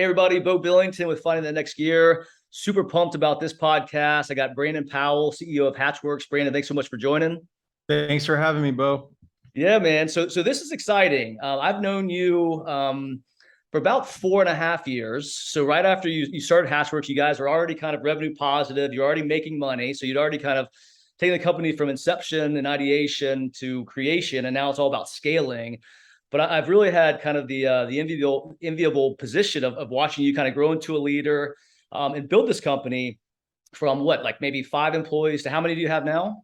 Hey, everybody, Bo Billington with Finding the Next Gear. Super pumped about this podcast. I got Brandon Powell, CEO of Hatchworks. Brandon, thanks so much for joining. Thanks for having me, Bo. Yeah, man. So this is exciting. I've known you for about 4.5 years. So right after you started Hatchworks, you guys were already kind of revenue positive. You're already making money. So you'd already kind of taken the company from inception and ideation to creation, and now it's all about scaling. But I've really had kind of the enviable position of watching you kind of grow into a leader and build this company from what, like maybe 5 employees to how many do you have now?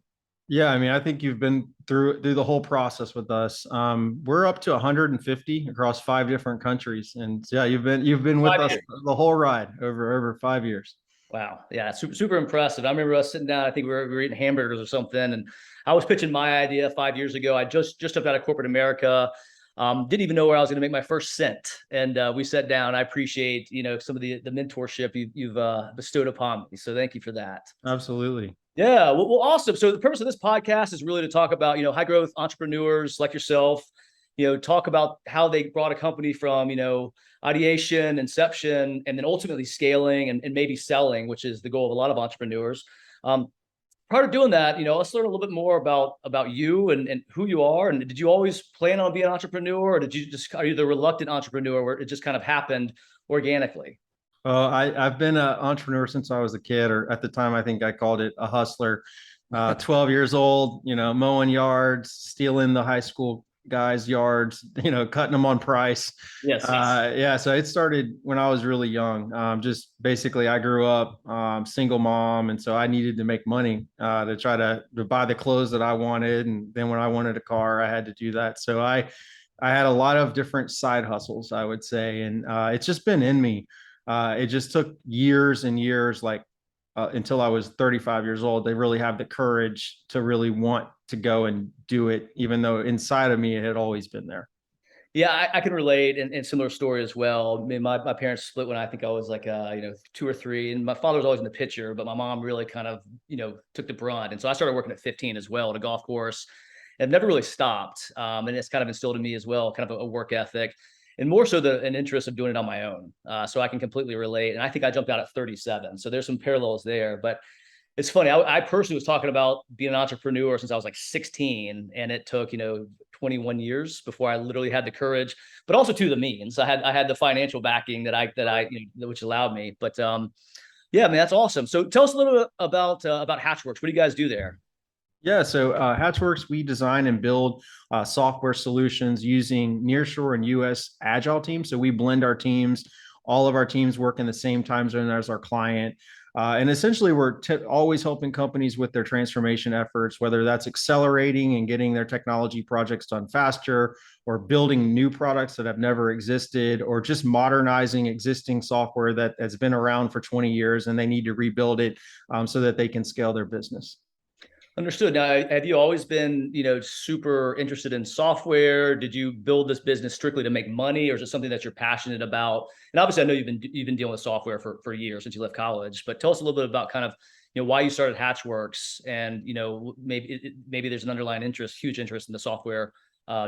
Yeah, I mean, I think you've been through the whole process with us. We're up to 150 across 5 different countries, and yeah, you've been with us 5 years. the whole ride over 5 years. Wow. Yeah, super impressive. I remember us sitting down, I think we were eating hamburgers or something, and I was pitching my idea 5 years ago. I just stepped out of corporate America. Didn't even know where I was going to make my first cent. And we sat down. I appreciate, some of the mentorship you've bestowed upon me. So thank you for that. Absolutely. Yeah, well, awesome. So the purpose of this podcast is really to talk about, high growth entrepreneurs like yourself, talk about how they brought a company from, ideation, inception, and then ultimately scaling and maybe selling, which is the goal of a lot of entrepreneurs. Um, Prior to doing that, let's learn a little bit more about you and who you are. And did you always plan on being an entrepreneur, or are you the reluctant entrepreneur where it just kind of happened organically? I've been an entrepreneur since I was a kid, or at the time, I think I called it a hustler. 12 years old, mowing yards, stealing the high school guys' yards, cutting them on price. Yes. Yeah, so it started when I was really young. Just basically, I grew up single mom, and so I needed to make money to try to buy the clothes that I wanted, and then when I wanted a car, I had to do that. So I had a lot of different side hustles, I would say, and it's just been in me. It just took years and years, like until I was 35 years old. They really have the courage to really want to go and do it, even though inside of me it had always been there. Yeah, I can relate, and similar story as well. I mean, my parents split when I think I was like, 2 or 3, and my father was always in the picture, but my mom really kind of, took the brunt. And so I started working at 15 as well at a golf course, and never really stopped. And it's kind of instilled in me as well, kind of a work ethic, and more so an interest of doing it on my own. So I can completely relate. And I think I jumped out at 37, so there's some parallels there. But it's funny. I personally was talking about being an entrepreneur since I was like 16, and it took 21 years before I literally had the courage, but also to the means. I had the financial backing that I which allowed me. But yeah, man, that's awesome. So tell us a little bit about Hatchworks. What do you guys do there? Yeah, so Hatchworks, we design and build software solutions using nearshore and US agile teams. So we blend our teams. All of our teams work in the same time zone as our client. And essentially, we're always helping companies with their transformation efforts, whether that's accelerating and getting their technology projects done faster, or building new products that have never existed, or just modernizing existing software that has been around for 20 years and they need to rebuild it so that they can scale their business. Understood. Now, have you always been, super interested in software? Did you build this business strictly to make money, or is it something that you're passionate about? And obviously, I know you've been dealing with software for years since you left college. But tell us a little bit about kind of, why you started Hatchworks, and maybe there's an underlying interest, huge interest in the software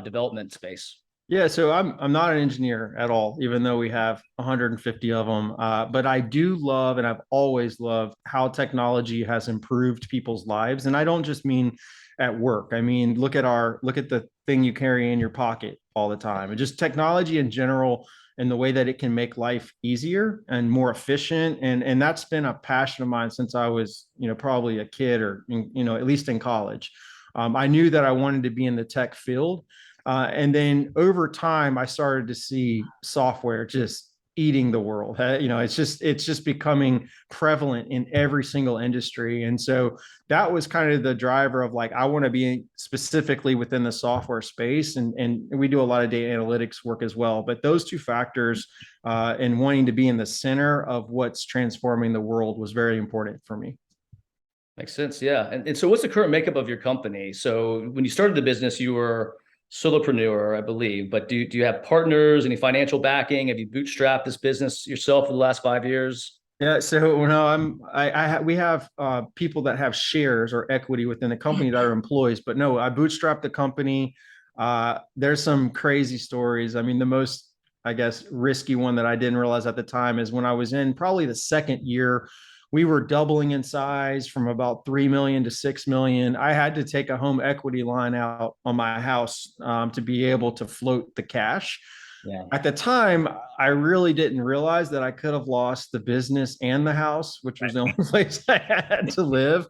development space. Yeah, so I'm not an engineer at all, even though we have 150 of them. But I do love, and I've always loved how technology has improved people's lives. And I don't just mean at work. I mean, look at the thing you carry in your pocket all the time, and just technology in general, and the way that it can make life easier and more efficient. And that's been a passion of mine since I was, probably a kid, or at least in college. I knew that I wanted to be in the tech field. And then over time, I started to see software just eating the world. It's just becoming prevalent in every single industry. And so that was kind of the driver of, like, I want to be specifically within the software space. And we do a lot of data analytics work as well. But those two factors and wanting to be in the center of what's transforming the world was very important for me. Makes sense. Yeah. And so what's the current makeup of your company? So when you started the business, you were solopreneur, I believe, but do you have partners, any financial backing? Have you bootstrapped this business yourself for the last 5 years? Yeah, so we have people that have shares or equity within the company that are employees, but no, I bootstrapped the company. There's some crazy stories. I mean, the most I guess, risky one that I didn't realize at the time is when I was in probably the second year, we were doubling in size from about 3 million to 6 million. I had to take a home equity line out on my house to be able to float the cash. Yeah. At the time, I really didn't realize that I could have lost the business and the house, which was Right. the only place I had to live.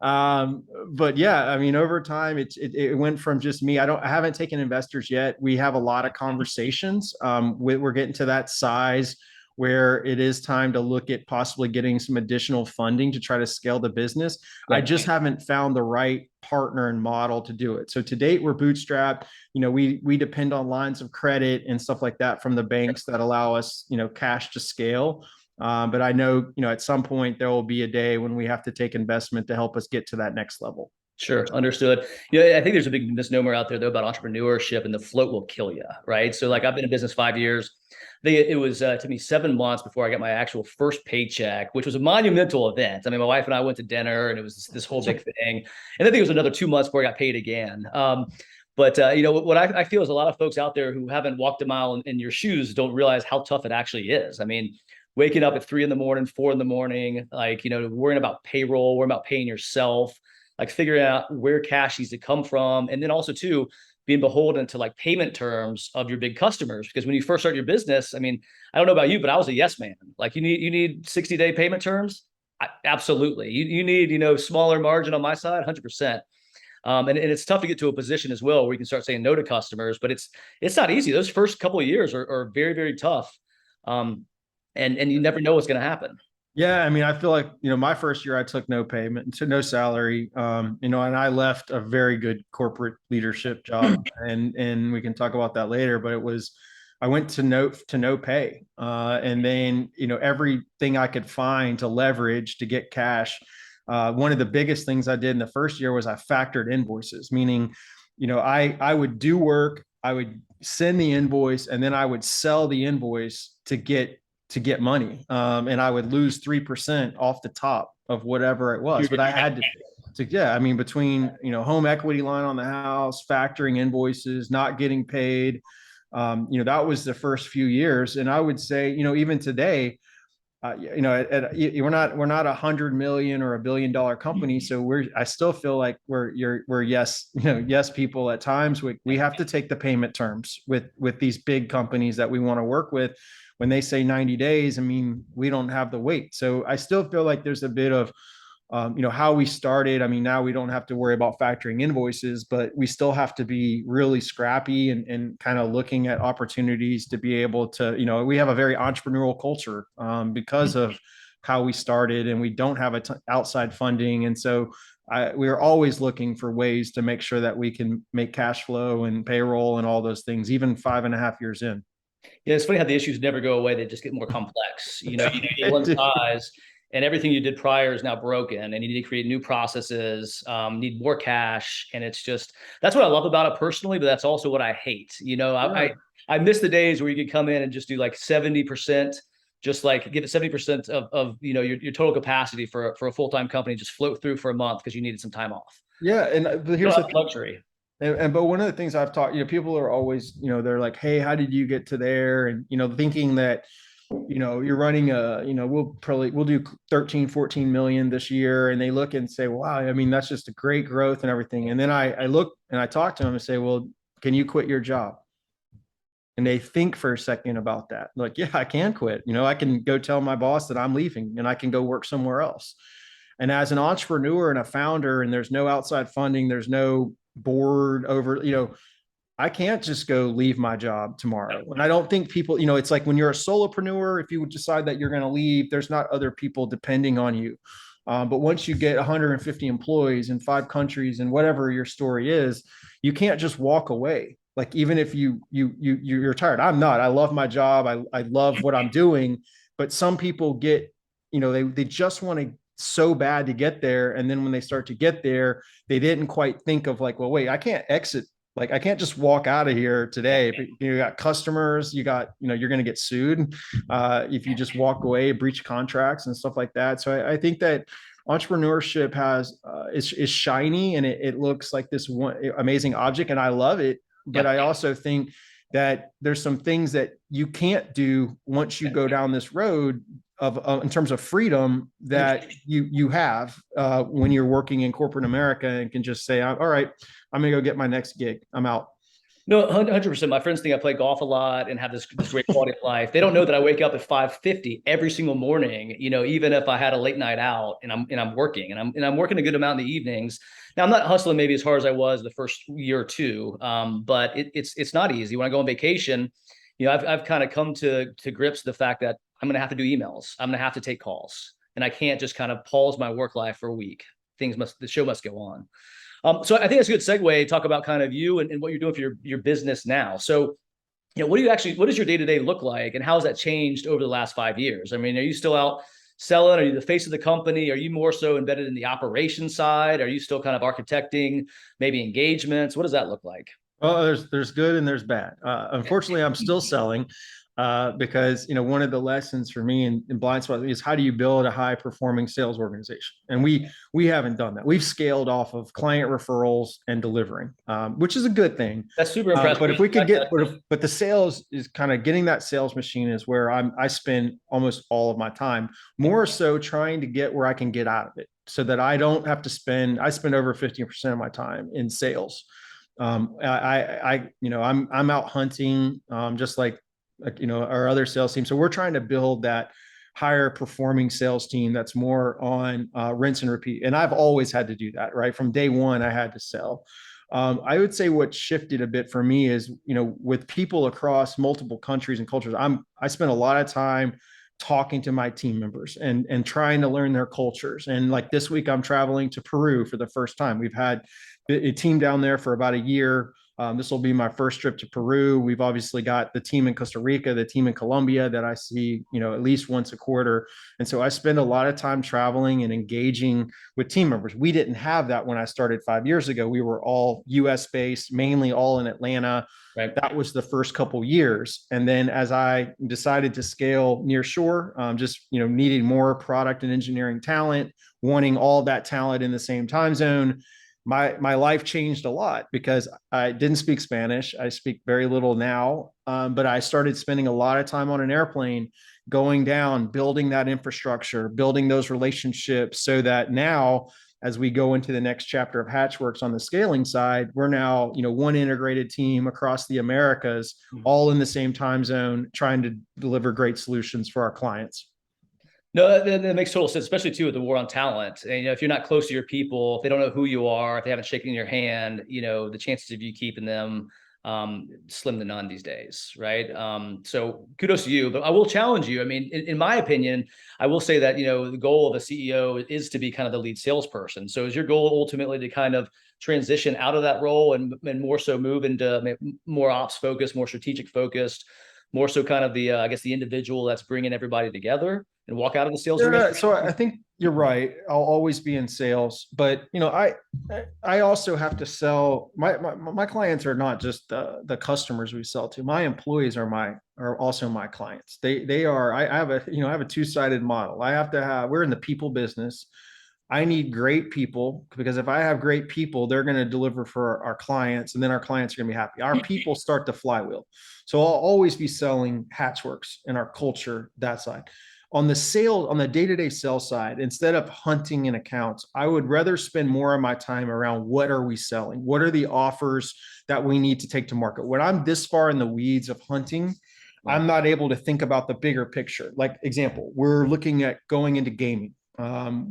But yeah, I mean, over time, it went from just me. I haven't taken investors yet. We have a lot of conversations. We're getting to that size where it is time to look at possibly getting some additional funding to try to scale the business. I Yeah. just haven't found the right partner and model to do it. So to date, we're bootstrapped. We depend on lines of credit and stuff like that from the banks that allow us, cash to scale. But I know, at some point there will be a day when we have to take investment to help us get to that next level. Sure, understood. Yeah, I think there's a big misnomer out there though about entrepreneurship, and the float will kill you, right? So like I've been in business 5 years. It was took me 7 months before I got my actual first paycheck, which was a monumental event. I mean, my wife and I went to dinner, and it was this whole big thing. And I think it was another 2 months before I got paid again. But what I feel is a lot of folks out there who haven't walked a mile in your shoes don't realize how tough it actually is. I mean, waking up at 3 in the morning, 4 in the morning, like worrying about payroll, worrying about paying yourself, like figuring out where cash needs to come from, and then also too being beholden to like payment terms of your big customers. Because when you first start your business, I mean, I don't know about you, but I was a yes man. Like you need 60-day payment terms. Absolutely. You need smaller margin on my side, 100%. And it's tough to get to a position as well where you can start saying no to customers, but it's not easy. Those first couple of years are very, very tough. And you never know what's going to happen. Yeah, I mean, I feel like, my first year I took no payment, so no salary, and I left a very good corporate leadership job, and we can talk about that later, but I went to no pay. And then, everything I could find to leverage to get cash. One of the biggest things I did in the first year was I factored invoices, meaning, I would do work, I would send the invoice, and then I would sell the invoice to get money. And I would lose 3% off the top of whatever it was. But I had yeah, I mean, between, home equity line on the house, factoring invoices, not getting paid, that was the first few years. And I would say, even today, we're not 100 million or $1 billion company. So I still feel like we're yes, yes people at times. We have to take the payment terms with these big companies that we want to work with. When they say 90 days, I mean, we don't have the wait. So I still feel like there's a bit of, how we started. I mean, now we don't have to worry about factoring invoices, but we still have to be really scrappy and kind of looking at opportunities to be able to, we have a very entrepreneurial culture because of how we started, and we don't have outside funding. And so we're always looking for ways to make sure that we can make cash flow and payroll and all those things, even 5.5 years in. Yeah, it's funny how the issues never go away. They just get more complex. You get one size, and everything you did prior is now broken, and you need to create new processes, need more cash. And that's what I love about it personally, but that's also what I hate. I miss the days where you could come in and just do like 70%, just like give it 70% of your total capacity for a full-time company, just float through for a month because you needed some time off. Yeah. But here's the luxury. But one of the things I've taught, people are always, they're like, hey, how did you get to there? And, thinking that, you're running we'll do 13, 14 million this year. And they look and say, wow, I mean, that's just a great growth and everything. And then I look and I talk to them and say, well, can you quit your job? And they think for a second about that. Like, yeah, I can quit. I can go tell my boss that I'm leaving and I can go work somewhere else. And as an entrepreneur and a founder, and there's no outside funding, there's no board over, I can't just go leave my job tomorrow. And I don't think people, it's like when you're a solopreneur, if you decide that you're going to leave, there's not other people depending on you. But once you get 150 employees in 5 countries and whatever your story is, you can't just walk away. Like, even if you're tired, I'm not. I love my job. I love what I'm doing. But some people get, they just want to so bad to get there. And then when they start to get there, they didn't quite think of like, well, wait, I can't exit. Like, I can't just walk out of here today. But, you got customers, you're going to get sued if you just walk away, breach contracts and stuff like that. So I think that entrepreneurship is shiny, and it looks like this one amazing object, and I love it. But I also think that there's some things that you can't do once you go down this road of in terms of freedom that you have when you're working in corporate America and can just say, all right, I'm going to go get my next gig. I'm out. No, 100%. My friends think I play golf a lot and have this great quality of life. They don't know that I wake up at 5:50 every single morning. Even if I had a late night out and I'm working and I'm working a good amount in the evenings. Now I'm not hustling maybe as hard as I was the first year or two, but it's not easy. When I go on vacation, I've kind of come to grips with the fact that I'm going to have to do emails. I'm going to have to take calls, and I can't just kind of pause my work life for a week. The show must go on. So I think that's a good segue. Talk about kind of you and what you're doing for your business now. So, what does your day-to-day look like, and how has that changed over the last 5 years? I mean, are you still out selling? Are you the face of the company? Are you more so embedded in the operations side? Are you still kind of architecting, maybe engagements? What does that look like? Well, there's good and there's bad. Unfortunately, I'm still selling because one of the lessons for me in blind spot is how do you build a high performing sales organization? And we haven't done that. We've scaled off of client referrals and delivering, which is a good thing. That's super impressive. But if we could but the sales is kind of getting that sales machine is where I spend almost all of my time, more so trying to get where I can get out of it, so that I don't have to I spend over 50% of my time in sales. I'm out hunting, just like our other sales team. So we're trying to build that higher performing sales team that's more on rinse and repeat. And I've always had to do that, right? From day one, I had to sell. I would say what shifted a bit for me is, with people across multiple countries and cultures, I spend a lot of time talking to my team members and trying to learn their cultures. And like this week, I'm traveling to Peru for the first time. We've had a team down there for about a year. This will be my first trip to Peru. We've obviously got the team in Costa Rica, the team in Colombia that I see, at least once a quarter. And so I spend a lot of time traveling and engaging with team members. We didn't have that when I started 5 years ago. We were all US based, mainly all in Atlanta. Right. That was the first couple years. And then as I decided to scale near shore, just, needing more product and engineering talent, wanting all that talent in the same time zone, my life changed a lot because I didn't speak Spanish. I speak very little now, but I started spending a lot of time on an airplane, going down, building that infrastructure, building those relationships, so that now, as we go into the next chapter of Hatchworks on the scaling side, we're now, one integrated team across the Americas, all in the same time zone, trying to deliver great solutions for our clients. No, that makes total sense, especially too with the war on talent. And if you're not close to your people, if they don't know who you are, if they haven't shaken your hand, the chances of you keeping them slim to none these days, right? So kudos to you, but I will challenge you. I mean, in my opinion, I will say that the goal of a CEO is to be kind of the lead salesperson. So is your goal ultimately to kind of transition out of that role and more so move into more ops focused, more strategic focused, more so kind of the I guess the individual that's bringing everybody together and walk out of the sales room? So I think you're right. I'll always be in sales, but I also have to sell. My clients are not just the customers we sell to. My employees are also my clients. They are. I have a two-sided model. We're in the people business. I need great people, because if I have great people, they're going to deliver for our clients, and then our clients are going to be happy. Our people start the flywheel. So I'll always be selling Hatchworks and our culture, that side. On the day-to-day sales side, instead of hunting in accounts, I would rather spend more of my time around what are we selling? What are the offers that we need to take to market? When I'm this far in the weeds of hunting, I'm not able to think about the bigger picture. Like, example, we're looking at going into gaming.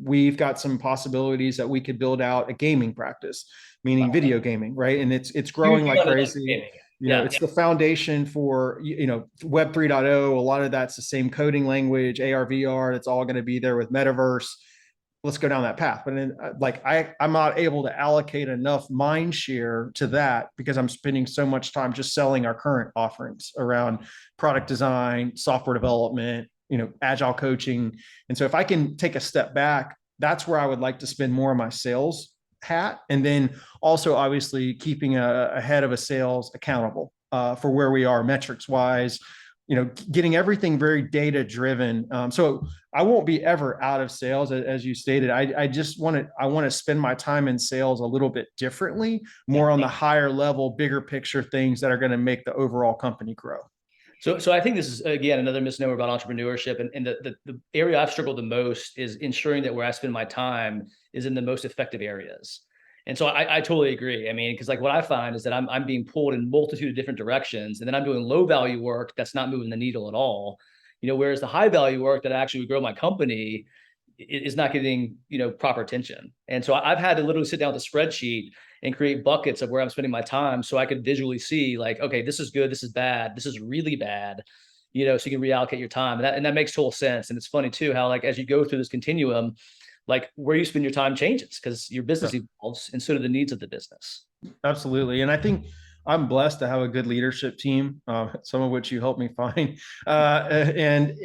We've got some possibilities that we could build out a gaming practice, meaning video gaming, right? And it's growing like crazy. It's the foundation for, Web 3.0. A lot of that's the same coding language, AR, VR. It's all going to be there with metaverse. Let's go down that path. But then, I'm not able to allocate enough mind share to that because I'm spending so much time just selling our current offerings around product design, software development, agile coaching. And so if I can take a step back, that's where I would like to spend more of my sales hat. And then also obviously keeping a head of a sales accountable for where we are metrics wise, getting everything very data driven. So I won't be ever out of sales, as you stated. I want to spend my time in sales a little bit differently, Yeah. more on the higher level, bigger picture things that are going to make the overall company grow. So I think this is, again, another misnomer about entrepreneurship. And the area I've struggled the most is ensuring that where I spend my time is in the most effective areas. And so I totally agree. I mean, because like what I find is that I'm being pulled in a multitude of different directions, and then I'm doing low value work that's not moving the needle at all. Whereas the high value work that actually would grow my company is not getting proper attention. And so I've had to literally sit down with a spreadsheet and create buckets of where I'm spending my time so I could visually see like, okay, this is good, this is bad, this is really bad, so you can reallocate your time. And that makes total sense. And it's funny too, how like, as you go through this continuum, like where you spend your time changes because your business evolves and so do the needs of the business. Absolutely. And I think I'm blessed to have a good leadership team, some of which you helped me find. And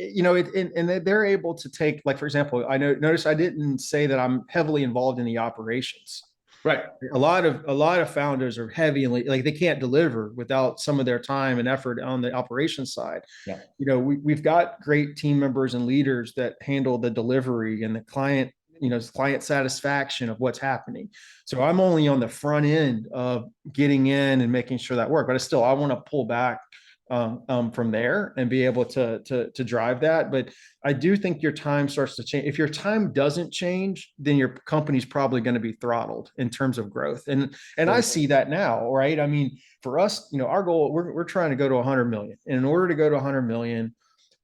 they're able to take, like, for example, notice I didn't say that I'm heavily involved in the operations. Right. A lot of founders are heavy, like they can't deliver without some of their time and effort on the operations side. Yeah. We've got great team members and leaders that handle the delivery and the client satisfaction of what's happening. So I'm only on the front end of getting in and making sure that work, but I want to pull back from there and be able to drive that. But I do think your time starts to change. If your time doesn't change, then your company's probably going to be throttled in terms of growth. And I see that now, right? I mean, for us, our goal, we're trying to go to 100 million. And in order to go to 100 million,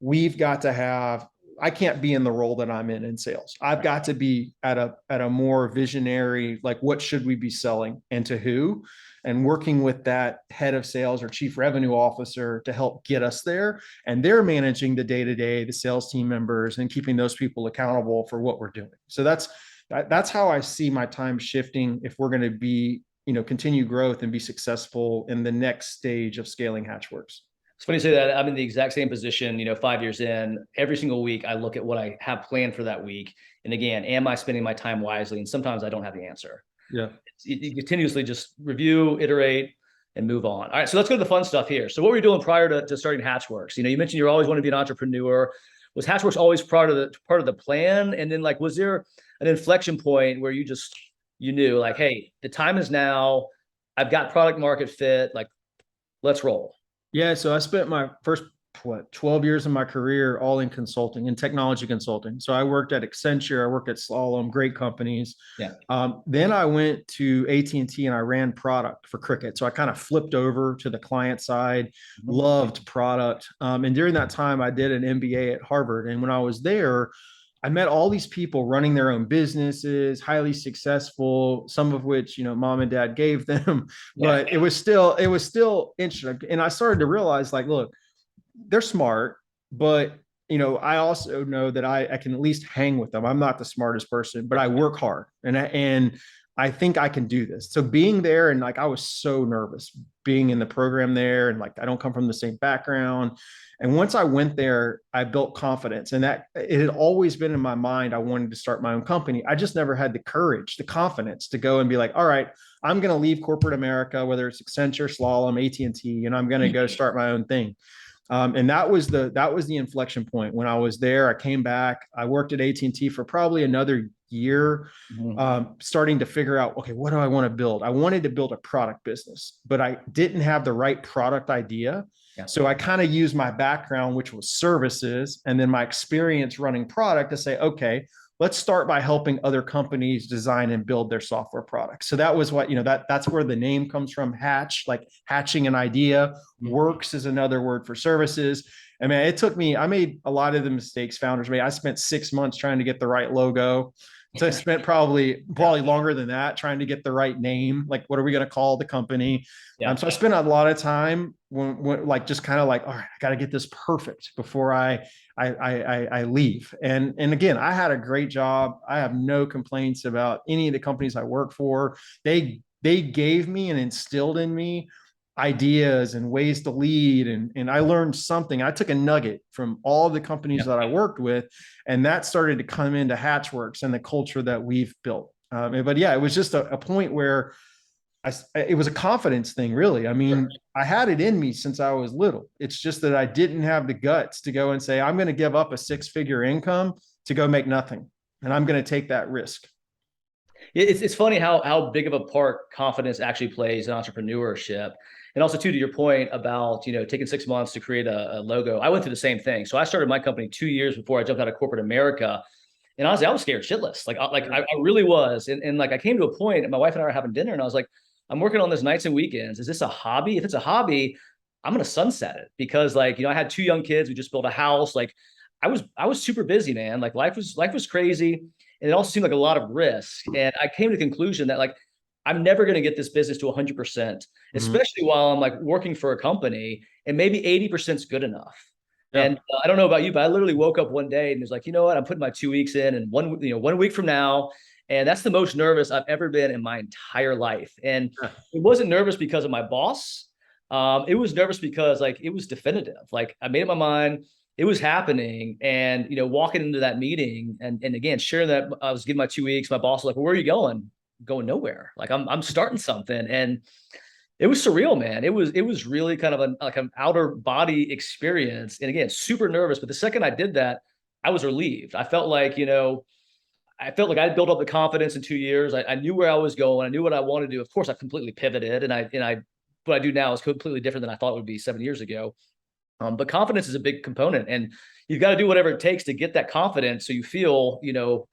we've got to have, I can't be in the role that I'm in sales. I've got to be at a more visionary, like what should we be selling and to who, and working with that head of sales or chief revenue officer to help get us there. And they're managing the day-to-day, the sales team members, and keeping those people accountable for what we're doing. So that's how I see my time shifting if we're going to be, continue growth and be successful in the next stage of scaling Hatchworks. It's funny you say that. I'm in the exact same position, 5 years in. Every single week, I look at what I have planned for that week. And again, am I spending my time wisely? And sometimes I don't have the answer. Yeah. You continuously just review, iterate, and move on. All right, so let's go to the fun stuff here. So what were you doing prior to starting Hatchworks? You mentioned you always wanted to be an entrepreneur. Was Hatchworks always part of the plan? And then, like, was there an inflection point where you knew, like, hey, the time is now. I've got product market fit. Like, let's roll. Yeah, so I spent my first 12 years of my career all in consulting, in technology consulting. So I worked at Accenture, I worked at Slalom, great companies. Yeah. Then I went to AT&T and I ran product for Cricket. So I kind of flipped over to the client side, loved product. And during that time, I did an MBA at Harvard. And when I was there, I met all these people running their own businesses, highly successful, some of which, mom and dad gave them, but it was still interesting. And I started to realize, like, look, they're smart, but I also know that I can at least hang with them. I'm not the smartest person, but I work hard and I think I can do this. So being there, and like, I was so nervous being in the program there, and like, I don't come from the same background. And once I went there, I built confidence, and that it had always been in my mind. I wanted to start my own company. I just never had the courage, the confidence to go and be like, all right, I'm going to leave corporate America, whether it's Accenture, Slalom, AT&T, and I'm going to go start my own thing. And that was the inflection point. When I was there, I came back. I worked at AT&T for probably another year, starting to figure out, okay, what do I want to build? I wanted to build a product business, but I didn't have the right product idea. Yeah. So I kind of used my background, which was services, and then my experience running product to say, okay, let's start by helping other companies design and build their software products. So that was what, that's where the name comes from, Hatch, like hatching an idea. Works is another word for services. I mean, I made a lot of the mistakes founders made. I spent 6 months trying to get the right logo. So I spent probably longer than that trying to get the right name. Like, what are we going to call the company? Yeah. So I spent a lot of time when like, just kind of like, all right, I got to get this perfect before I leave. And again, I had a great job. I have no complaints about any of the companies I work for. They gave me and instilled in me ideas and ways to lead. And I learned something. I took a nugget from all the companies that I worked with, and that started to come into Hatchworks and the culture that we've built. But yeah, it was just a point where it was a confidence thing, really. I mean, I had it in me since I was little. It's just that I didn't have the guts to go and say, I'm going to give up a 6-figure income to go make nothing. And I'm going to take that risk. It's funny how big of a part confidence actually plays in entrepreneurship. And also too, to your point about, taking 6 months to create a logo. I went through the same thing. So I started my company 2 years before I jumped out of corporate America. And honestly, I was scared shitless. I really was. And like I came to a point, and my wife and I were having dinner, and I was like, I'm working on this nights and weekends. Is this a hobby? If it's a hobby, I'm gonna sunset it because I had 2 young kids. We just built a house. Like I was super busy, man. Like life was crazy. And it also seemed like a lot of risk. And I came to the conclusion that like I'm never going to get this business to 100%, Mm-hmm. especially while I'm like working for a company, and maybe 80% is good enough. Yeah. And I don't know about you, but I literally woke up one day and was like, you know what? I'm putting my 2 weeks in, and 1 week from now, and that's the most nervous I've ever been in my entire life. And Yeah. it wasn't nervous because of my boss. It was nervous because like it was definitive. Like I made up my mind, it was happening, and walking into that meeting, and again sharing that I was getting my 2 weeks. My boss was like, well, "Where are you going?" Going nowhere. Like I'm starting something, and it was surreal, man. It was really kind of like an outer body experience, and again, super nervous. But the second I did that, I was relieved. I felt like I built up the confidence in 2 years. I knew where I was going. I knew what I wanted to do. Of course, I completely pivoted, and what I do now is completely different than I thought it would be 7 years ago. But confidence is a big component, and you've got to do whatever it takes to get that confidence so you feel,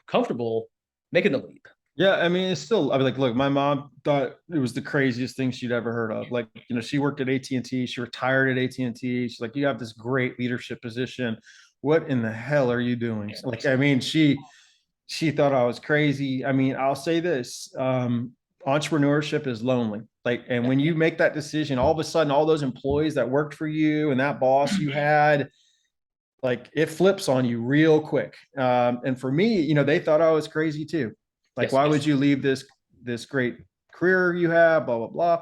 comfortable making the leap. Yeah, I mean, it's still. I mean, like, look, my mom thought it was the craziest thing she'd ever heard of. Like, she worked at AT&T. She retired at AT&T. She's like, you have this great leadership position. What in the hell are you doing? Like, I mean, she thought I was crazy. I mean, I'll say this: entrepreneurship is lonely. Like, and when you make that decision, all of a sudden, all those employees that worked for you and that boss you had, like, it flips on you real quick. And for me, they thought I was crazy too. Like, Yes. why would you leave this great career you have? Blah blah blah.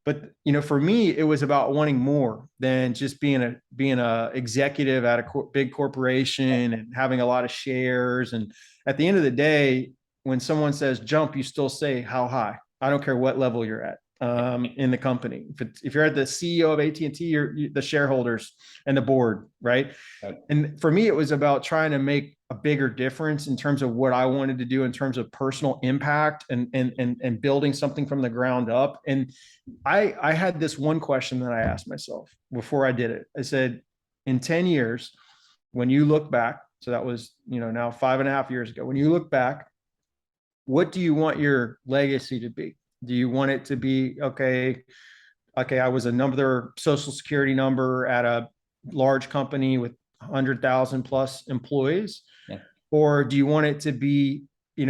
But for me, it was about wanting more than just being a executive at a big corporation and having a lot of shares. And at the end of the day, when someone says jump, you still say how high. I don't care what level you're at in the company. If you're at the CEO of AT&T, you're the shareholders and the board, right? Right. And for me, it was about trying to make a bigger difference in terms of what I wanted to do in terms of personal impact and building something from the ground up. And I had this one question that I asked myself before I did it. I said, in 10 years, when you look back, so that was, now 5.5 years ago, when you look back, what do you want your legacy to be? Do you want it to be, okay, I was another social security number at a large company with 100,000 plus employees? Yeah. Or do you want it to be,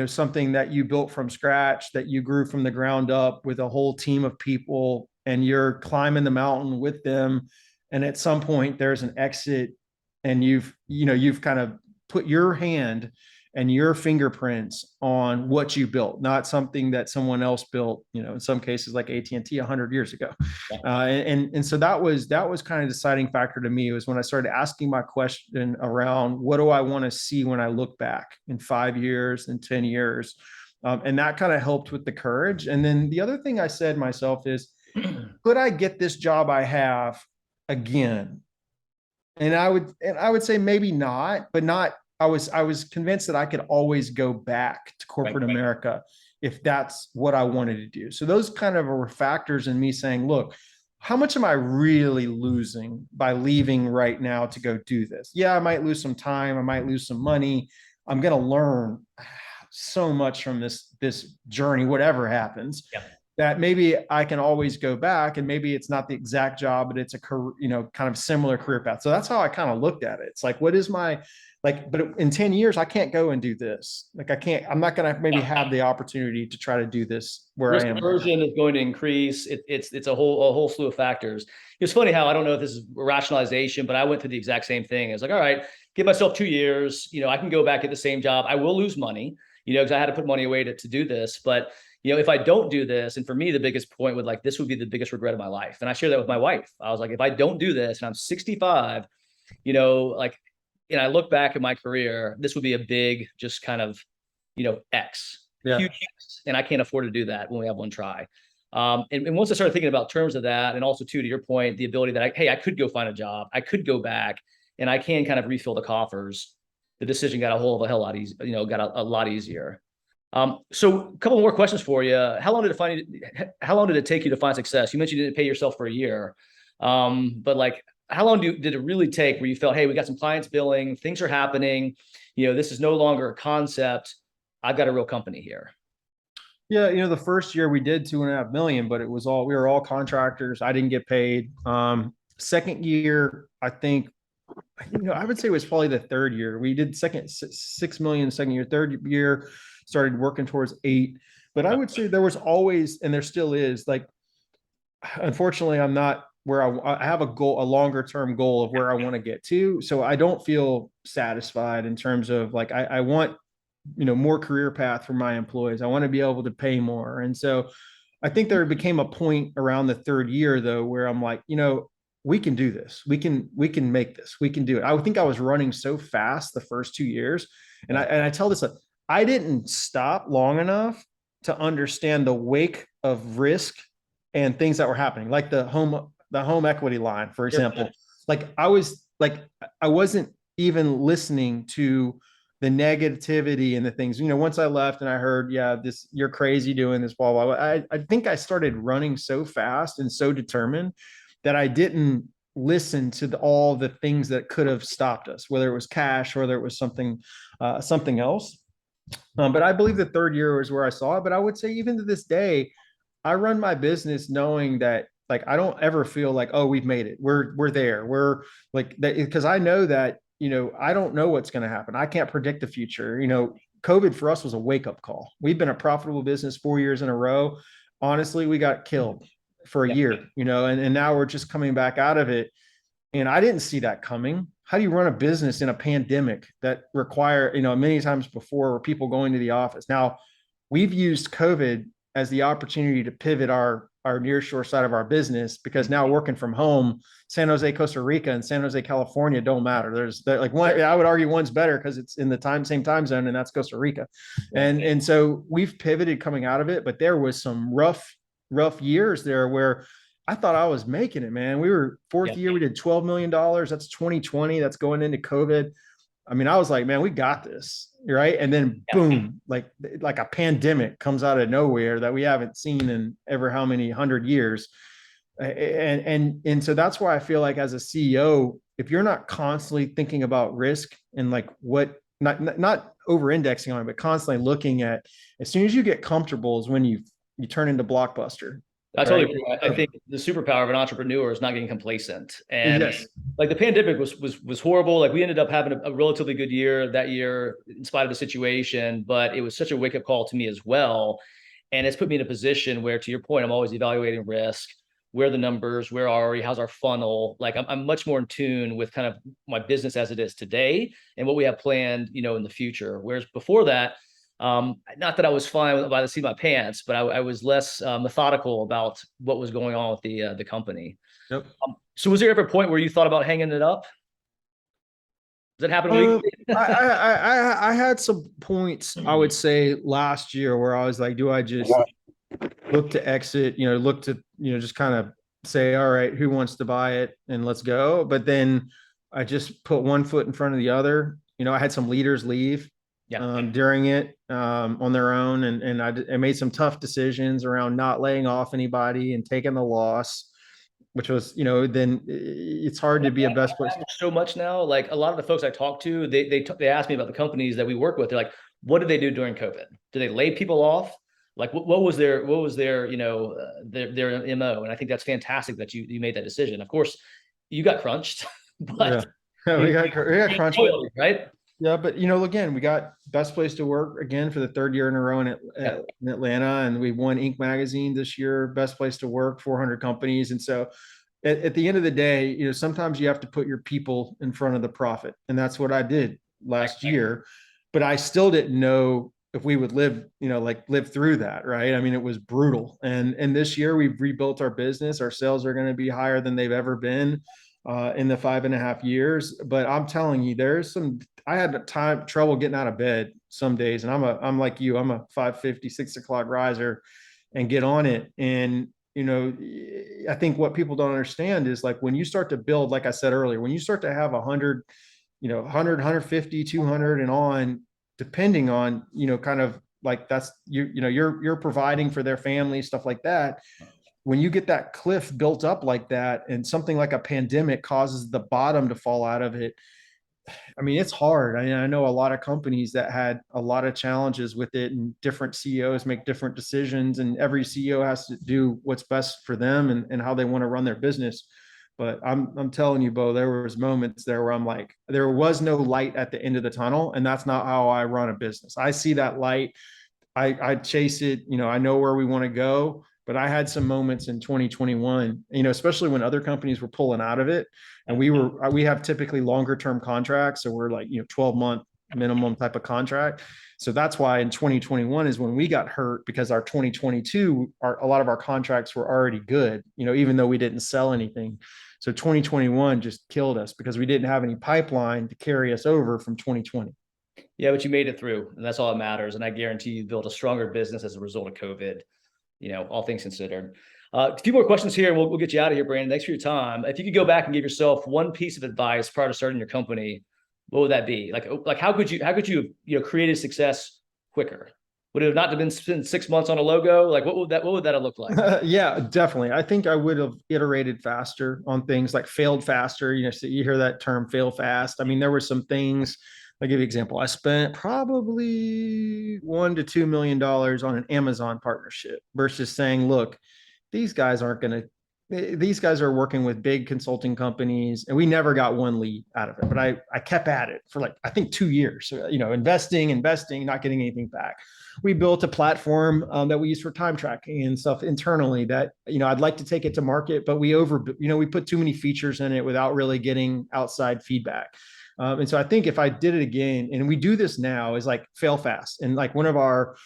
something that you built from scratch, that you grew from the ground up with a whole team of people, and you're climbing the mountain with them, and at some point there's an exit, and you've kind of put your hand and your fingerprints on what you built, not something that someone else built, in some cases like AT&T 100 years ago. Yeah. And so that was kind of deciding factor to me, was when I started asking my question around, what do I want to see when I look back in 5 years and 10 years? And that kind of helped with the courage. And then the other thing I said myself is, could I get this job I have again? And I would say maybe not, but not. I was convinced that I could always go back to Right. corporate America if that's what I wanted to do. So those kind of were factors in me saying, look, how much am I really losing by leaving right now to go do this? Yeah, I might lose some time, I might lose some money. I'm going to learn so much from this journey, whatever happens, Yeah. that maybe I can always go back, and maybe it's not the exact job, but it's a career, kind of similar career path. So that's how I kind of looked at it. It's like, what is my, like, but in 10 years, I can't go and do this. Like, I'm not going to maybe have the opportunity to try to do this where I Risk am right now. aversion is going to increase. It's a whole slew of factors. It's funny how I don't know if this is rationalization, but I went through the exact same thing. It's like, all right, give myself 2 years. I can go back at the same job. I will lose money, because I had to put money away to do this. But if I don't do this, and for me, the biggest point would like this would be the biggest regret of my life. And I share that with my wife. I was like, if I don't do this and I'm 65, like, and I look back at my career, this would be a big, just kind of, X, Yeah. huge X, and I can't afford to do that when we have one try. And once I started thinking about terms of that, and also too, to your point, the ability that hey, I could go find a job, I could go back, and I can kind of refill the coffers. The decision got a whole of a hell lot easier, got a lot easier. So a couple more questions for you. How long did it take you to find success? You mentioned you didn't pay yourself for a year. But like, how long did it really take where you felt, hey, we got some clients billing, things are happening, this is no longer a concept. I've got a real company here. Yeah, the first year we did 2.5 million, but we were all contractors. I didn't get paid. Second year, I think, I would say it was probably the third year. We did 6 million second year. Third year, started working towards 8. But I would say there was always, and there still is, like, unfortunately, I'm not where I have a goal, a longer term goal of where I want to get to. So I don't feel satisfied in terms of, like, I want, more career path for my employees. I want to be able to pay more. And so I think there became a point around the third year though, where I'm like, we can do this. We can make this. We can do it. I think I was running so fast the first 2 years. And I tell this, I didn't stop long enough to understand the wake of risk and things that were happening, like the home equity line, for example. Like I wasn't even listening to the negativity and the things, once I left and I heard, yeah, you're crazy doing this, blah, blah, blah. I think I started running so fast and so determined that I didn't listen to all the things that could have stopped us, whether it was cash, whether it was something else. But I believe the third year was where I saw it. But I would say even to this day, I run my business knowing that, like, I don't ever feel like, oh, we've made it. We're there. We're like that, because I know that, I don't know what's going to happen. I can't predict the future. COVID for us was a wake up call. We've been a profitable business 4 years in a row. Honestly, we got killed for a year, and now we're just coming back out of it. And I didn't see that coming. How do you run a business in a pandemic that require, many times before, were people going to the office? Now, we've used COVID as the opportunity to pivot our nearshore side of our business, because now working from home, San Jose, Costa Rica and San Jose, California don't matter. There's like one, I would argue one's better because it's in the same time zone, and that's Costa Rica. And so we've pivoted coming out of it, but there was some rough years there where I thought I was making it, man. We were fourth year, we did $12 million. That's 2020. That's going into COVID. I mean, I was like, man, we got this, right? And then boom, like a pandemic comes out of nowhere that we haven't seen in ever how many 100 years. And so that's why I feel like, as a CEO, if you're not constantly thinking about risk and like not over indexing on it, but constantly looking at, as soon as you get comfortable is when you turn into blockbuster. I totally agree. I think the superpower of an entrepreneur is not getting complacent. And like the pandemic was horrible. Like we ended up having a relatively good year that year in spite of the situation, but it was such a wake up call to me as well. And it's put me in a position where, to your point, I'm always evaluating risk. Where are the numbers? Where are we? How's our funnel? Like I'm much more in tune with kind of my business as it is today and what we have planned, in the future. Whereas before that, not that I was flying by the seat of my pants, but I was less methodical about what was going on with the company. Yep. So was there ever a point where you thought about hanging it up? Does that happen weekly? I had some points, I would say, last year where I was like, do I just look to exit, look to, just kind of say, all right, who wants to buy it and let's go. But then I just put one foot in front of the other. I had some leaders leave during it on their own. And I made some tough decisions around not laying off anybody and taking the loss, which was, then it's hard to be a best place. So much now. Like a lot of the folks I talk to, they ask me about the companies that we work with. They're like, what did they do during COVID? Did they lay people off? Like what was their their MO? And I think that's fantastic that you made that decision. Of course, you got crunched, but we got crunched, right? Yeah, but again, we got best place to work again for the third year in a row in Atlanta, and we won Inc. magazine this year, best place to work, 400 companies. And so at the end of the day, sometimes you have to put your people in front of the profit. And that's what I did last year, but I still didn't know if we would live through that. Right. I mean, it was brutal. And this year we've rebuilt our business. Our sales are going to be higher than they've ever been in the 5.5 years. But I'm telling you, I had trouble getting out of bed some days. And I'm like you, I'm a 5:50, 6 o'clock riser. and get on it. And, I think what people don't understand is like when you start to build, like I said earlier, when you start to have 100, 100, 150, 200 and on, depending on, kind of like that's you're providing for their family, stuff like that. When you get that cliff built up like that and something like a pandemic causes the bottom to fall out of it, I mean, it's hard. I know a lot of companies that had a lot of challenges with it, and different CEOs make different decisions, and every CEO has to do what's best for them and how they want to run their business. But I'm telling you, Bo, there was moments there where I'm like, there was no light at the end of the tunnel, and that's not how I run a business. I see that light, I chase it. I know where we want to go. But I had some moments in 2021, especially when other companies were pulling out of it, and we have typically longer term contracts, so we're like 12-month minimum type of contract. So that's why in 2021 is when we got hurt, because our 2022, a lot of our contracts were already good, even though we didn't sell anything. So 2021 just killed us because we didn't have any pipeline to carry us over from 2020. Yeah, but you made it through, and that's all that matters. And I guarantee you built a stronger business as a result of COVID, all things considered. A few more questions here, and we'll get you out of here, Brandon. Thanks for your time. If you could go back and give yourself one piece of advice prior to starting your company, what would that be? Like how could you created success quicker? Would it have not been spent 6 months on a logo? Like what would that have looked like? Yeah, definitely. I think I would have iterated faster on things, like failed faster. So you hear that term, fail fast. I mean, there were some things. I'll give you an example. I spent probably $1 to $2 million on an Amazon partnership versus saying, look, these guys aren't going to, these guys are working with big consulting companies, and we never got one lead out of it. But I kept at it for like, I think 2 years, investing, not getting anything back. We built a platform that we use for time tracking and stuff internally that, I'd like to take it to market, but we put too many features in it without really getting outside feedback. And so I think if I did it again, and we do this now, is like fail fast. And like one of our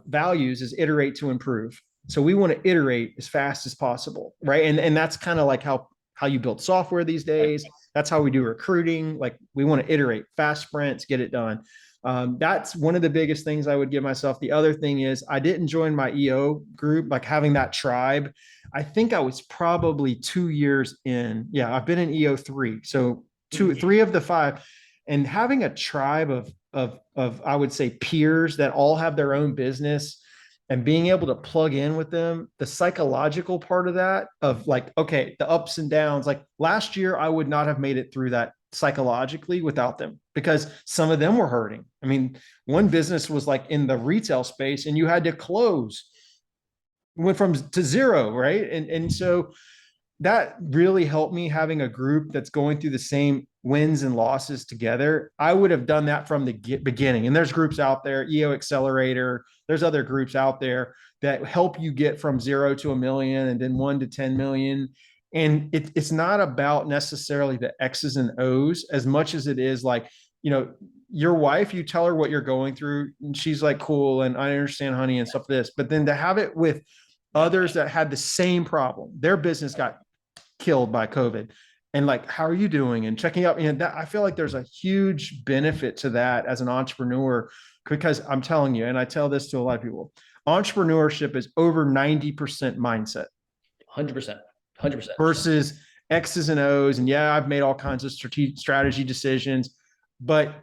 values is iterate to improve. So we want to iterate as fast as possible, right? And that's kind of like how you build software these days. That's how we do recruiting. Like we want to iterate, fast sprints, get it done. That's one of the biggest things I would give myself. The other thing is I didn't join my EO group, like having that tribe. I think I was probably 2 years in. Yeah, I've been in EO 3. So 3 of the 5, and having a tribe of I would say peers that all have their own business, and being able to plug in with them, the psychological part of that, of like, okay, the ups and downs, like last year, I would not have made it through that psychologically without them, because some of them were hurting. I mean, one business was like in the retail space and you had to close, went from to zero, right? And so that really helped me, having a group that's going through the same wins and losses together. I would have done that from the beginning. And there's groups out there, EO Accelerator, there's other groups out there that help you get from 0 to 1 million and then 1 to 10 million. And it's not about necessarily the X's and O's as much as it is like, your wife, you tell her what you're going through and she's like, cool. And I understand, honey, and stuff this, but then to have it with others that had the same problem, their business got killed by COVID, and like, how are you doing, and checking up, and that, I feel like there's a huge benefit to that as an entrepreneur, because I'm telling you, and I tell this to a lot of people, entrepreneurship is over 90% mindset. 100%. 100%. Versus X's and O's. And yeah, I've made all kinds of strategy decisions, but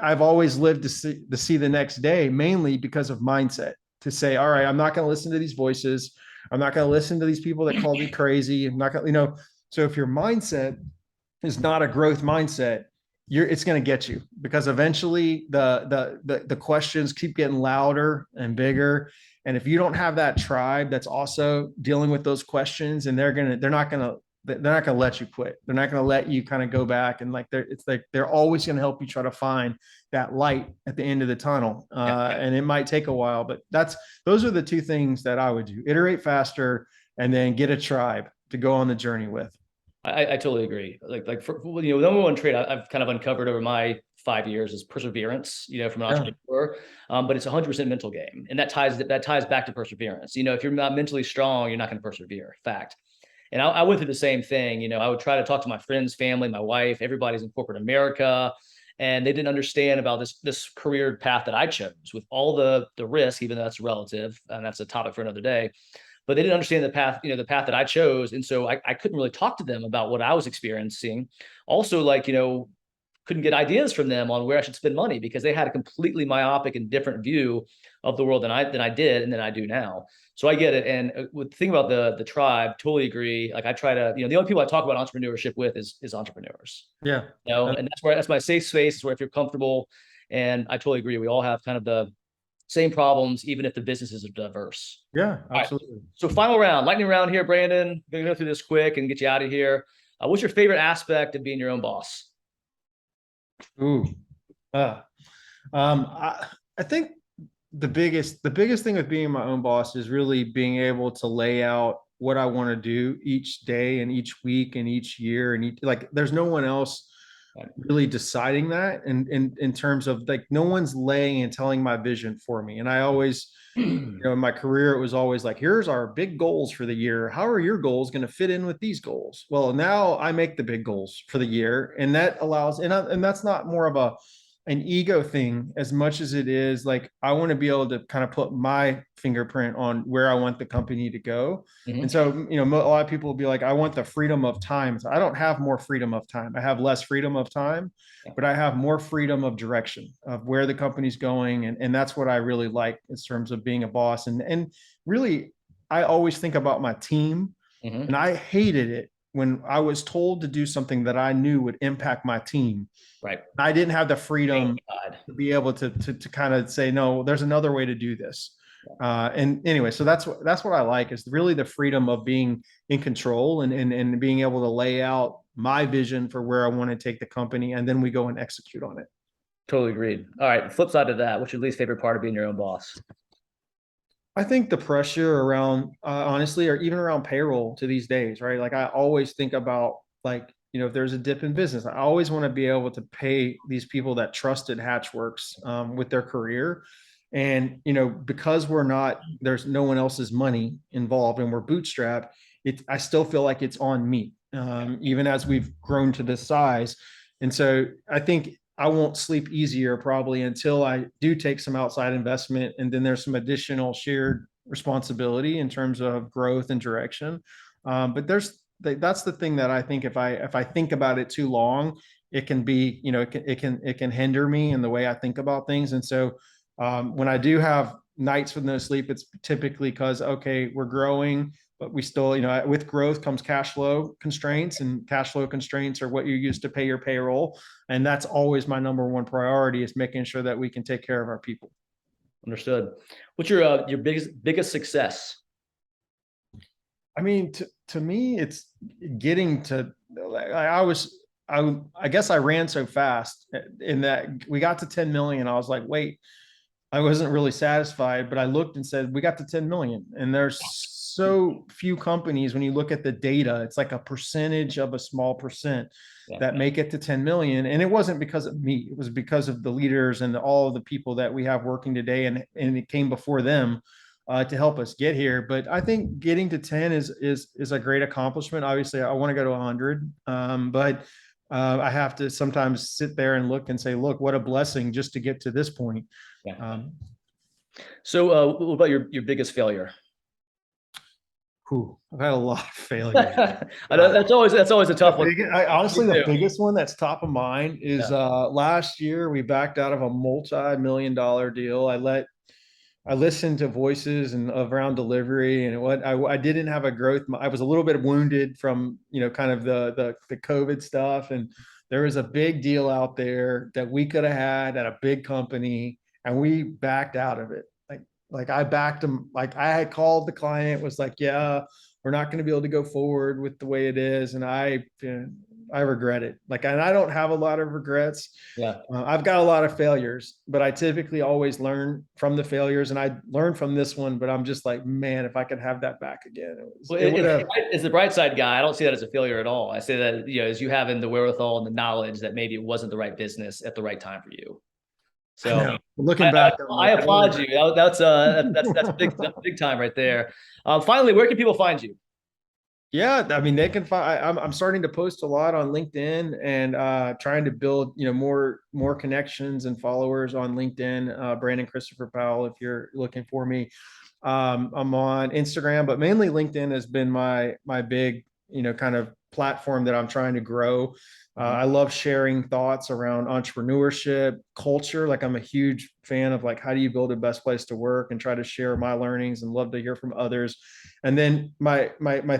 I've always lived to see the next day, mainly because of mindset, to say, all right, I'm not going to listen to these voices. I'm not going to listen to these people that call me crazy. I'm not going to, so if your mindset is not a growth mindset, it's going to get you, because eventually the questions keep getting louder and bigger. And if you don't have that tribe that's also dealing with those questions, and they're not going to let you quit. They're not going to let you kind of go back, and they're always going to help you try to find that light at the end of the tunnel. And it might take a while, but those are the two things that I would do: iterate faster, and then get a tribe to go on the journey with. I totally agree. For the number one trait I've kind of uncovered over my 5 years is perseverance, from an entrepreneur. But it's 100% mental game. And that ties back to perseverance. If you're not mentally strong, you're not going to persevere. Fact. And I went through the same thing. I would try to talk to my friends, family, my wife, everybody's in corporate America. and they didn't understand about this career path that I chose with all the risk, even though that's relative, and that's a topic for another day. But they didn't understand the path, the path that I chose, and so I couldn't really talk to them about what I was experiencing. Also, like, couldn't get ideas from them on where I should spend money because they had a completely myopic and different view of the world than I did and than I do now. So I get it. And with the thing about the tribe, totally agree. Like I try to, the only people I talk about entrepreneurship with is entrepreneurs. Yeah. And that's my safe space. Is where I feel comfortable. And I totally agree. We all have kind of the same problems, even if the businesses are diverse. Yeah, All absolutely. right. So final round, lightning round here, Brandon. Gonna go through this quick and get you out of here. What's your favorite aspect of being your own boss? Ooh. Uh, I think the biggest thing with being my own boss is really being able to lay out what I want to do each day and each week and each year and like there's no one else really deciding that in terms of like no one's laying and telling my vision for me. And I always, in my career, it was always like, here's our big goals for the year. How are your goals going to fit in with these goals? Well, now I make the big goals for the year, and that allows, and that's not more of an ego thing as much as it is like I want to be able to kind of put my fingerprint on where I want the company to go. Mhm. And so, a lot of people will be like, I want the freedom of time. So I don't have more freedom of time. I have less freedom of time, but I have more freedom of direction of where the company's going. And that's what I really like in terms of being a boss. And really, I always think about my team, and I hated it when I was told to do something that I knew would impact my team. Right. I didn't have the freedom Thank God. to be able to kind of say, no, there's another way to do this. And anyway, so that's what I like is really the freedom of being in control and being able to lay out my vision for where I want to take the company, and then we go and execute on it. Totally agreed. All right. Flip side of that, what's your least favorite part of being your own boss? I think the pressure around, honestly, or even around payroll to these days, right? Like I always think about like, if there's a dip in business, I always want to be able to pay these people that trusted Hatchworks with their career. And, because there's no one else's money involved and we're bootstrapped, I still feel like it's on me, even as we've grown to this size. And so I think I won't sleep easier probably until I do take some outside investment. And then there's some additional shared responsibility in terms of growth and direction. But that's the thing that I think if I think about it too long, it can be, it can hinder me in the way I think about things. And so when I do have nights with no sleep, it's typically because, okay, we're growing, but we still, with growth comes cash flow constraints, and cash flow constraints are what you use to pay your payroll. And that's always my number one priority is making sure that we can take care of our people. Understood. What's your biggest success? I mean, to me, it's getting to, I guess I ran so fast in that we got to 10 million. I was like, wait, I wasn't really satisfied, but I looked and said, we got to 10 million. And there's so few companies, when you look at the data, it's like a percentage of a small percent that make it to 10 million. And it wasn't because of me, it was because of the leaders and all of the people that we have working today. And it came before them to help us get here. But I think getting to 10 is a great accomplishment. Obviously, I want to go to 100, but I have to sometimes sit there and look and say, look, what a blessing just to get to this point. Yeah. So what about your biggest failure? I've had a lot of failures. I know that's always a tough one. Honestly, the biggest one that's top of mind is last year we backed out of a multi-million-dollar deal. I listened to voices and around delivery, and what I didn't have a growth. I was a little bit wounded from kind of the COVID stuff, and there was a big deal out there that we could have had at a big company, and we backed out of it. Like I backed them. Like I had called the client, was like, yeah, we're not going to be able to go forward with the way it is, and I regret it. Like, and I don't have a lot of regrets. Yeah. I've got a lot of failures, but I typically always learn from the failures, and I learned from this one. But I'm just like, man, if I could have that back again, as the bright side guy, I don't see that as a failure at all. I say that as you having the wherewithal and the knowledge that maybe it wasn't the right business at the right time for you. So looking back, I applaud you. That's big time right there. Finally, where can people find you? Yeah, I mean, they can find. I'm starting to post a lot on LinkedIn and trying to build, more connections and followers on LinkedIn. Brandon Christopher Powell, if you're looking for me, I'm on Instagram, but mainly LinkedIn has been my big, kind of platform that I'm trying to grow. Mhm. I love sharing thoughts around entrepreneurship, culture. Like I'm a huge fan of like how do you build a best place to work and try to share my learnings and love to hear from others. And then my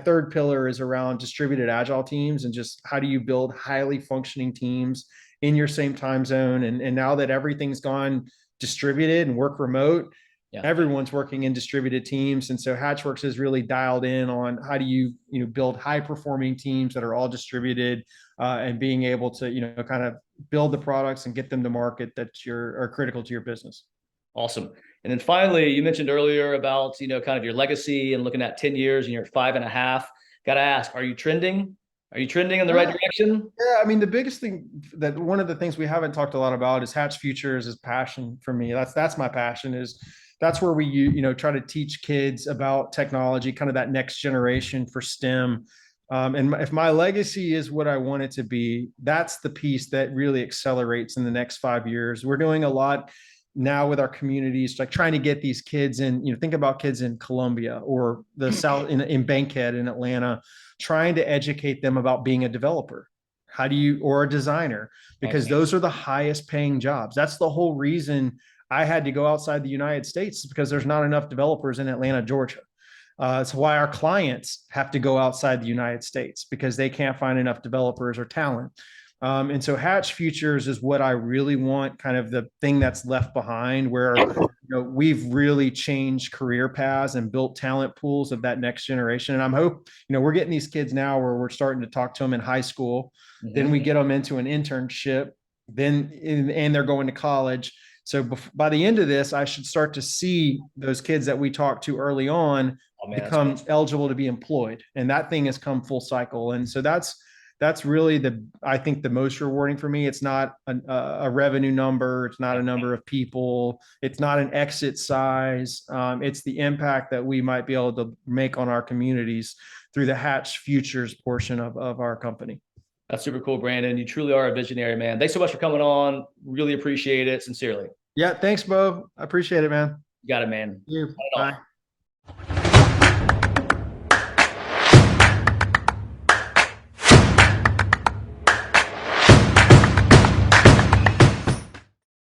third pillar is around distributed agile teams and just how do you build highly functioning teams in your same time zone. And now that everything's gone distributed and work remote, Yeah. everyone's working in distributed teams. And so Hatchworks is really dialed in on how do you build high performing teams that are all distributed and being able to, kind of build the products and get them to market that are critical to your business. Awesome. And then finally, you mentioned earlier about, kind of your legacy and looking at 10 years and you're at 5.5. Got to ask, are you trending? Are you trending in the right direction? Yeah, I mean, the biggest thing that one of the things we haven't talked a lot about is Hatch Futures is passion for me. That's my passion is that's where we try to teach kids about technology, kind of that next generation for STEM. And if my legacy is what I want it to be, that's the piece that really accelerates in the next 5 years. We're doing a lot now with our communities, like trying to get these kids in, think about kids in Colombia or the South in Bankhead in Atlanta, trying to educate them about being a developer. How do you, or a designer, because Nice. those are the highest paying jobs. That's the whole reason I had to go outside the United States because there's not enough developers in Atlanta, Georgia. It's why our clients have to go outside the United States because they can't find enough developers or talent. And so Hatch Futures is what I really want, kind of the thing that's left behind where we've really changed career paths and built talent pools of that next generation. And I'm hope, we're getting these kids now where we're starting to talk to them in high school. Then we Mhm. get them into an internship, and they're going to college. So by the end of this, I should start to see those kids that we talked to early on Oh man, that's become awesome. eligible to be employed. And that thing has come full cycle. And so that's really I think the most rewarding for me. It's not a revenue number. It's not Yeah. a number of people. It's not an exit size. It's the impact that we might be able to make on our communities through the Hatch Futures portion of our company. That's super cool, Brandon. You truly are a visionary, man. Thanks so much for coming on. Really appreciate it. Sincerely. Yeah. Thanks, Bo. I appreciate it, man. You got it, man. You. Not at Bye. all.